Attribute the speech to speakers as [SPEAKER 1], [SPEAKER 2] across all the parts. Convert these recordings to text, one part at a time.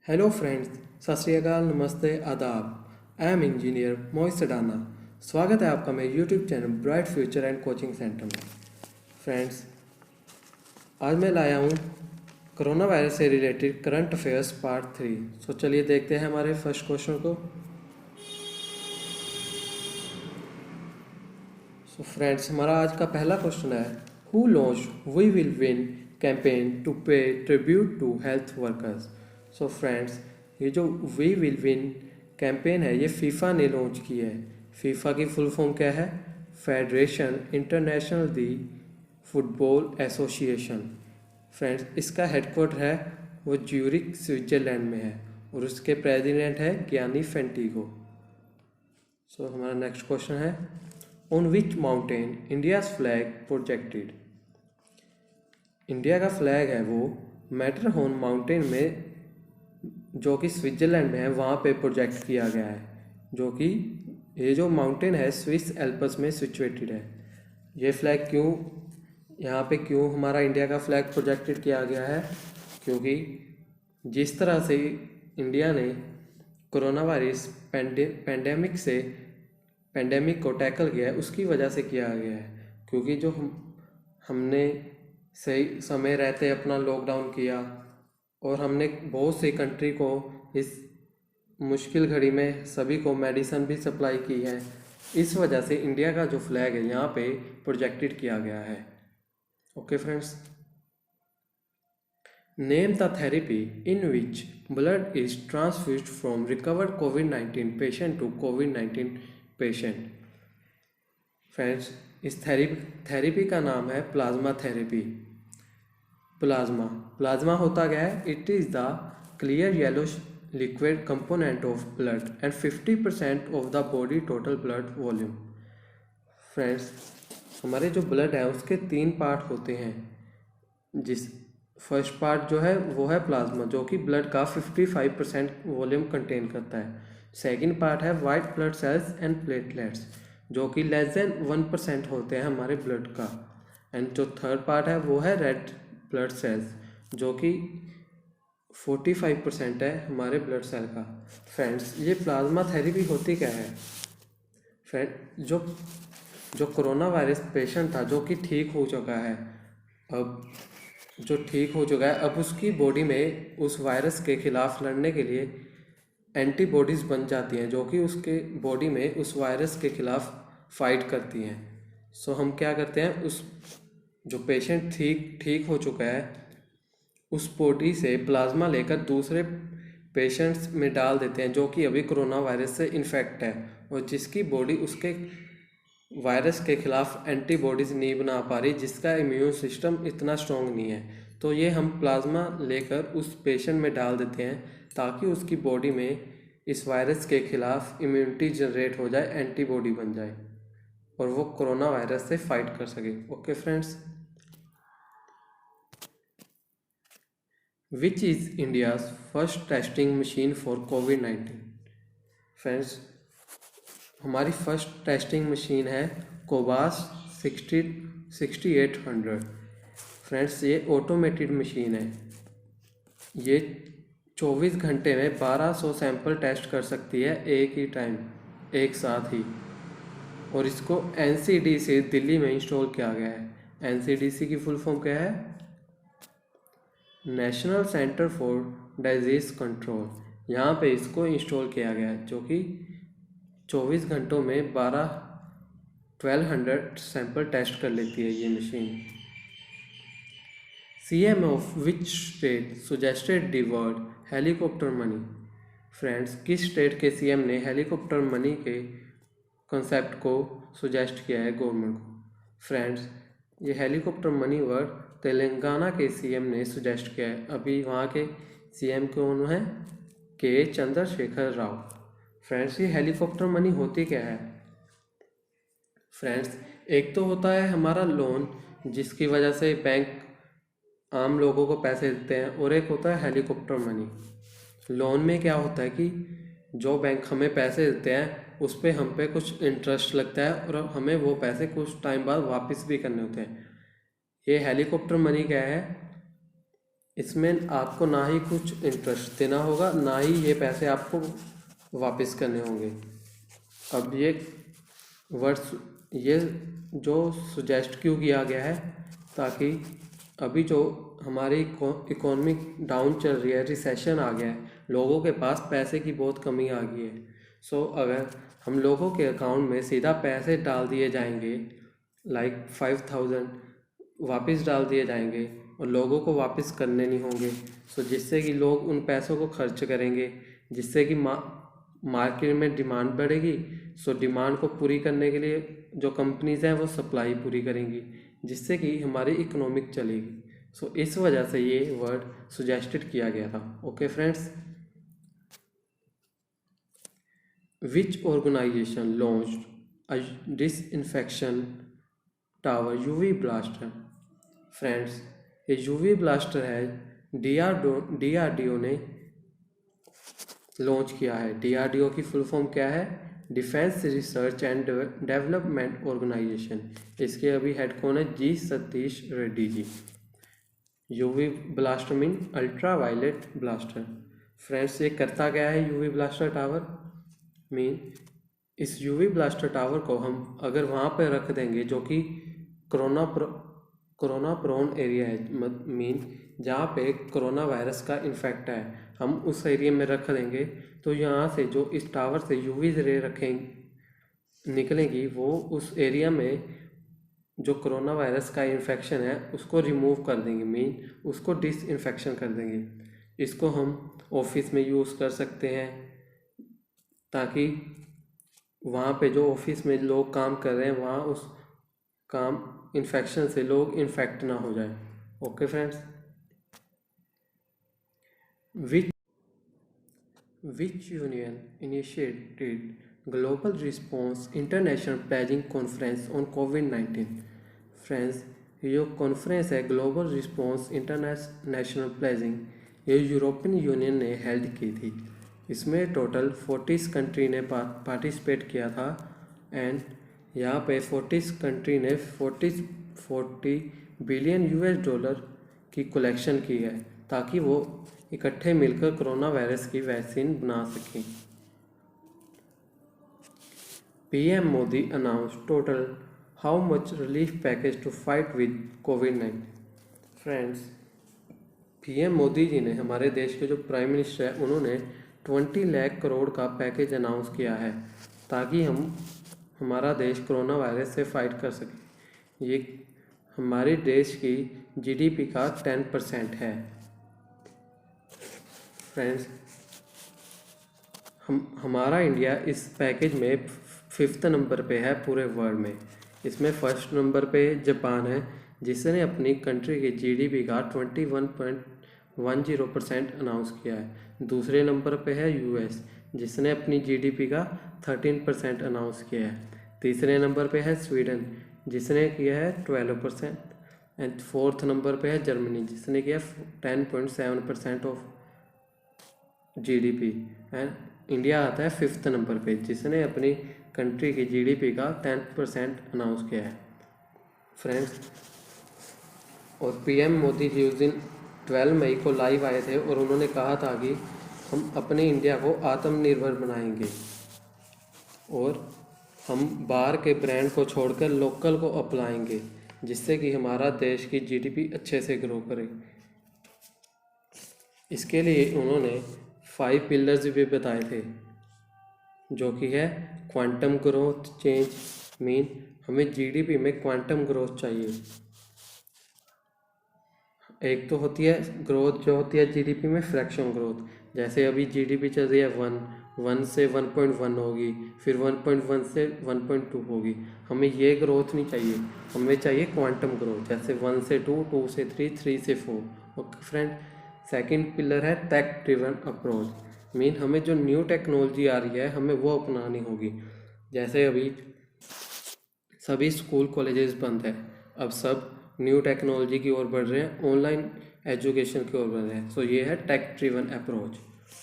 [SPEAKER 1] Hello friends, सत श्री अकाल, नमस्ते, आदाब। आई एम इंजीनियर मोहित सडाना। स्वागत है आपका मेरे YouTube channel bright future and coaching centre में। फ्रेंड्स, आज मैं लाया हूँ कोरोना वायरस से रिलेटेड करंट अफेयर्स पार्ट 3। सो चलिए देखते हैं हमारे फर्स्ट क्वेश्चन को। सो फ्रेंड्स, हमारा आज का पहला क्वेश्चन है, who launched we will win campaign to pay tribute to health workers. So friends, ये जो वी विल विन कैंपेन है ये फीफा ने लॉन्च की है। फीफा की फुल फॉर्म क्या है? फेडरेशन इंटरनेशनल दी फुटबॉल एसोसिएशन। फ्रेंड्स, इसका हेडक्वार्टर है वो ज्यूरिक स्विट्जरलैंड में है और उसके प्रेसिडेंट है गियानी फेंटिगो। सो हमारा नेक्स्ट क्वेश्चन है, on which mountain India's flag projected. India का फ्लैग है वो मैटरहॉर्न माउंटेन में जो कि स्विट्जरलैंड में है वहाँ पे प्रोजेक्ट किया गया है, जो कि ये जो माउंटेन है स्विस एल्प्स में सिचुएटेड है। ये फ्लैग क्यों यहाँ पे क्यों हमारा इंडिया का फ्लैग प्रोजेक्टेड किया गया है? क्योंकि जिस तरह से इंडिया ने कोरोना वायरस पैंडेमिक को टैकल किया है उसकी वजह से किया गया है। क्योंकि जो हमने सही समय रहते अपना लॉकडाउन किया और हमने बहुत सी कंट्री को इस मुश्किल घड़ी में सभी को मेडिसिन भी सप्लाई की है, इस वजह से इंडिया का जो फ्लैग है यहाँ पे प्रोजेक्टेड किया गया है। Okay friends, name the therapy in which blood is transfused from recovered कोविड-19 पेशेंट टू कोविड-19 पेशेंट। फ्रेंड्स, इस थेरेपी का नाम है प्लाज्मा थेरेपी। प्लाज्मा होता क्या है? It is the clear yellow liquid component of blood and 50% of the body total blood volume. Friends, हमारे जो ब्लड है उसके 3 पार्ट होते हैं। जिस फर्स्ट पार्ट जो है वो है प्लाज्मा, जो कि ब्लड का 55% वॉल्यूम कंटेन करता है। सेकेंड पार्ट है white blood cells and platelets, जो कि लेस देन 1% होते हैं हमारे ब्लड का। एंड जो थर्ड पार्ट है वो है रेड ब्लड सेल्स, जो कि 45% है हमारे ब्लड सेल का। फ्रेंड्स, ये प्लाज्मा थेरेपी होती क्या है? फ्रेंड, जो कोरोना वायरस पेशेंट था जो कि ठीक हो चुका है, अब उसकी बॉडी में उस वायरस के खिलाफ लड़ने के लिए एंटीबॉडीज़ बन जाती हैं, जो कि उसके बॉडी में उस वायरस के खिलाफ फाइट करती हैं। सो हम क्या करते हैं, उस जो पेशेंट ठीक हो चुका है उस बॉडी से प्लाज्मा लेकर दूसरे पेशेंट्स में डाल देते हैं जो कि अभी कोरोना वायरस से इन्फेक्ट है और जिसकी बॉडी उसके वायरस के खिलाफ एंटीबॉडीज़ नहीं बना पा रही, जिसका इम्यून सिस्टम इतना स्ट्रॉन्ग नहीं है। तो ये हम प्लाज्मा लेकर उस पेशेंट में डाल देते हैं ताकि उसकी बॉडी में इस वायरस के खिलाफ इम्यूनिटी जनरेट हो जाए, एंटीबॉडी बन जाए और वो कोरोना वायरस से फाइट कर सके। Okay friends, which is India's first testing machine for covid. Friends, हमारी फर्स्ट टेस्टिंग मशीन है कोबास 6800। फ्रेंड्स, ये ऑटोमेटेड मशीन है। ये 24 घंटे में 1200 सैंपल टेस्ट कर सकती है एक साथ ही। और इसको NCDC दिल्ली में इंस्टॉल किया गया है। NCDC की फुल फॉर्म क्या है? National centre for disease control. यहाँ पे इसको इंस्टॉल किया गया है, जो कि 24 घंटों में 1200 सैंपल टेस्ट कर लेती है ये machine. CM of which state suggested the word helicopter money. Friends, किस स्टेट के CM ने हेलीकॉप्टर मनी के कॉन्सेप्ट को सुजेस्ट किया है गवर्नमेंट को? फ्रेंड्स, ये हेलीकॉप्टर मनी वर्ड तेलंगाना के CM ने सुजेस्ट किया है। अभी वहाँ के CM कौन है? के चंद्रशेखर राव। फ्रेंड्स, ये हेलीकॉप्टर मनी होती क्या है? फ्रेंड्स, एक तो होता है हमारा लोन, जिसकी वजह से बैंक आम लोगों को पैसे देते हैं, और एक होता है हेलीकॉप्टर मनी। लोन में क्या होता है कि जो बैंक हमें पैसे देते हैं उस पर हम पे कुछ इंटरेस्ट लगता है और हमें वो पैसे कुछ टाइम बाद वापस भी करने होते हैं। ये हेलीकॉप्टर मनी क्या है? इसमें आपको ना ही कुछ इंटरेस्ट देना होगा, ना ही ये पैसे आपको वापस करने होंगे। अब वर्ड्स ये जो सुजेस्ट क्यों किया गया है, ताकि अभी जो हमारी इकोनॉमी डाउन चल रही है, रिसेशन आ गया है, लोगों के पास पैसे की बहुत कमी आ गई है। सो अगर हम लोगों के अकाउंट में सीधा पैसे डाल दिए जाएंगे, लाइक 5000 वापस डाल दिए जाएंगे और लोगों को वापस करने नहीं होंगे, सो जिससे कि लोग उन पैसों को खर्च करेंगे, जिससे कि मार्केट में डिमांड बढ़ेगी। सो डिमांड को पूरी करने के लिए जो कंपनीज हैं वो सप्लाई पूरी करेंगी, जिससे कि हमारी इकोनॉमिक चलेगी। सो इस वजह से ये वर्ड सुजेस्टेड किया गया था। Okay friends, which organisation launched a disinfection tower UV blaster. Friends, ये यूवी ब्लास्टर है डीआरडीओ ने लॉन्च किया है। डीआरडीओ की फुल फॉर्म क्या है? Defence research and development organisation. इसके अभी हेड कौन है? G Satish Reddy ji. UV blaster mean ultra violet blaster. Friends, ये करता क्या है यूवी ब्लास्टर टावर? मीन इस यूवी ब्लास्टर टावर को हम अगर वहाँ पर रख देंगे जो कि कोरोना प्रोन एरिया है, मीन जहाँ पे कोरोना वायरस का इन्फेक्ट है, हम उस एरिया में रख देंगे, तो यहाँ से जो इस टावर से यूवी रे निकलेंगी, वो उस एरिया में जो कोरोना वायरस का इन्फेक्शन है उसको रिमूव कर देंगे, मीन उसको डिसइंफेक्शन कर देंगे। इसको हम ऑफिस में यूज़ कर सकते हैं, ताकि वहाँ पे जो ऑफिस में लोग काम कर रहे हैं वहाँ उस काम इन्फेक्शन से लोग इन्फेक्ट ना हो जाए। Okay friends, which union initiated global response international pledging conference on covid. Friends, ये जो कॉन्फ्रेंस है ग्लोबल रिस्पॉन्स इंटरनेशनल प्लेजिंग, ये यूरोपियन यूनियन ने हेल्ड की थी। इसमें टोटल 40 कंट्री ने पार्टिसिपेट किया था, एंड यहाँ पे 40 कंट्री ने 40 बिलियन यूएस डॉलर की कलेक्शन की है, ताकि वो इकट्ठे मिलकर कोरोना वायरस की वैक्सीन बना सकें। PM Modi announce total how much relief package to fight with कोविड-19। फ्रेंड्स, पीएम मोदी जी ने, हमारे देश के जो प्राइम मिनिस्टर है, उन्होंने 20 लाख करोड़ का पैकेज अनाउंस किया है, ताकि हमारा देश कोरोना वायरस से फाइट कर सके। ये हमारे देश की जीडीपी का 10% है। फ्रेंड्स, हमारा इंडिया इस पैकेज में 5th नंबर पे है पूरे वर्ल्ड में। इसमें 1st नंबर पे जापान है, जिसने अपनी कंट्री की जीडीपी का 21.10% अनाउंस किया है। दूसरे नंबर पे है यूएस, जिसने अपनी जीडीपी का 13% अनाउंस किया है। तीसरे नंबर पे है स्वीडन, जिसने किया है 12%, एंड 4th नंबर पे है जर्मनी, जिसने किया 10.7% ऑफ जीडीपी, एंड इंडिया आता है 5th नंबर पे, जिसने अपनी कंट्री की जीडीपी का 10% अनाउंस किया है। फ्रेंड्स, और पीएम मोदी जी उस दिन 12 मई को लाइव आए थे और उन्होंने कहा था कि हम अपने इंडिया को आत्मनिर्भर बनाएंगे और हम बाहर के ब्रांड को छोड़कर लोकल को अपनाएंगे, जिससे कि हमारा देश की जीडीपी अच्छे से ग्रो करे। इसके लिए उन्होंने 5 पिलर्स भी बताए थे, जो कि है क्वांटम ग्रोथ चेंज, मीन हमें जीडीपी में क्वांटम ग्रोथ चाहिए। एक तो होती है ग्रोथ जो होती है जीडीपी में फ्रैक्शन ग्रोथ, जैसे अभी जीडीपी चल रही है 1 से 1.1 होगी, फिर 1.1 से 1.2 होगी। हमें ये ग्रोथ नहीं चाहिए, हमें चाहिए क्वांटम ग्रोथ, जैसे 1 से 2, 2 से 3, 3 से 4। ओके फ्रेंड, सेकंड पिलर है टेक ड्रिवन अप्रोच, मीन हमें जो न्यू टेक्नोलॉजी आ रही है हमें वो अपनानी होगी। जैसे अभी सभी स्कूल कॉलेजेस बंद है, अब सब न्यू टेक्नोलॉजी की ओर बढ़ रहे हैं, ऑनलाइन एजुकेशन की ओर बढ़ रहे हैं। सो ये है टेक ड्रिवन अप्रोच।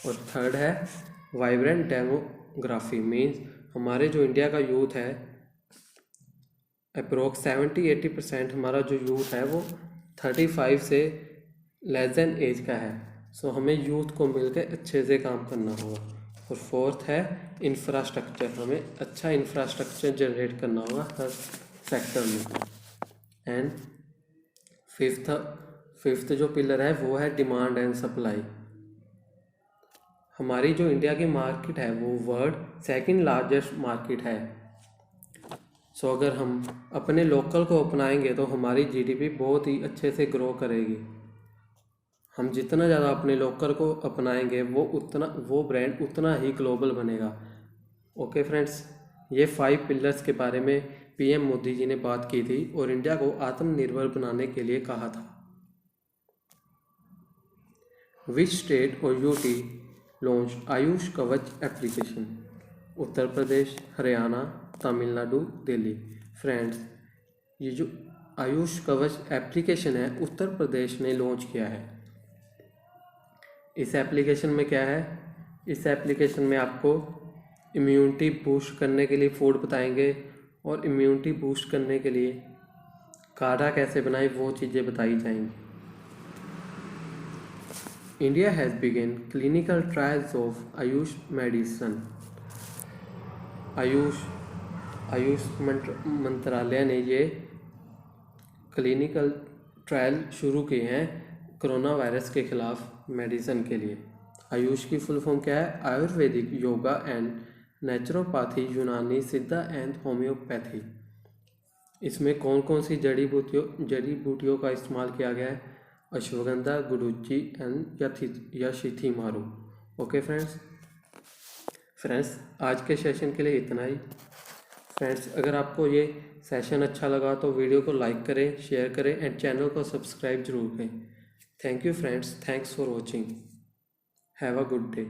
[SPEAKER 1] और थर्ड है वाइब्रेंट डेमोग्राफी, मीन्स हमारे जो इंडिया का यूथ है, अप्रोक्स 70-80% हमारा जो यूथ है वो 35 से लेस देन एज का है। सो हमें यूथ को मिलकर अच्छे से काम करना होगा। और फोर्थ है इंफ्रास्ट्रक्चर, हमें अच्छा इंफ्रास्ट्रक्चर जनरेट करना होगा हर सेक्टर में। एंड फिफ्थ जो पिलर है वो है डिमांड एंड सप्लाई। हमारी जो इंडिया की मार्केट है वो वर्ल्ड सेकंड लार्जेस्ट मार्केट है। सो अगर हम अपने लोकल को अपनाएंगे तो हमारी जीडीपी बहुत ही अच्छे से ग्रो करेगी। हम जितना ज़्यादा अपने लोकल को अपनाएंगे वो ब्रांड उतना ही ग्लोबल बनेगा। ओके फ्रेंड्स, ये 5 पिलर्स के बारे में पीएम मोदी जी ने बात की थी और इंडिया को आत्मनिर्भर बनाने के लिए कहा था। विच स्टेट और यूटी लॉन्च आयुष कवच एप्लीकेशन? उत्तर प्रदेश, हरियाणा, तमिलनाडु, दिल्ली। फ्रेंड्स, ये जो आयुष कवच एप्लीकेशन है उत्तर प्रदेश ने लॉन्च किया है। इस एप्लीकेशन में क्या है? इस एप्लीकेशन में आपको इम्यूनिटी बूस्ट करने के लिए फूड बताएंगे और इम्यूनिटी बूस्ट करने के लिए काढ़ा कैसे बनाएं वो चीज़ें बताई जाएंगी। India has begin clinical trials of Ayush medicine. Ayush मंत्रालय ने ये क्लिनिकल ट्रायल शुरू किए हैं कोरोना वायरस के खिलाफ मेडिसिन के लिए। आयुष की फुल फॉर्म क्या है? आयुर्वेदिक, योगा एंड नेचुरोपैथी, यूनानी, सिद्धा एंड होम्योपैथी। इसमें कौन कौन सी जड़ी बूटियों का इस्तेमाल किया गया है? Ashwagandha, Guduchi and याशिथिमारू। Okay friends, आज के सेशन के लिए इतना ही। फ्रेंड्स, अगर आपको ये सेशन अच्छा लगा तो वीडियो को लाइक करें, शेयर करें एंड चैनल को सब्सक्राइब जरूर करें। Thank you friends, thanks for watching. Have a good day.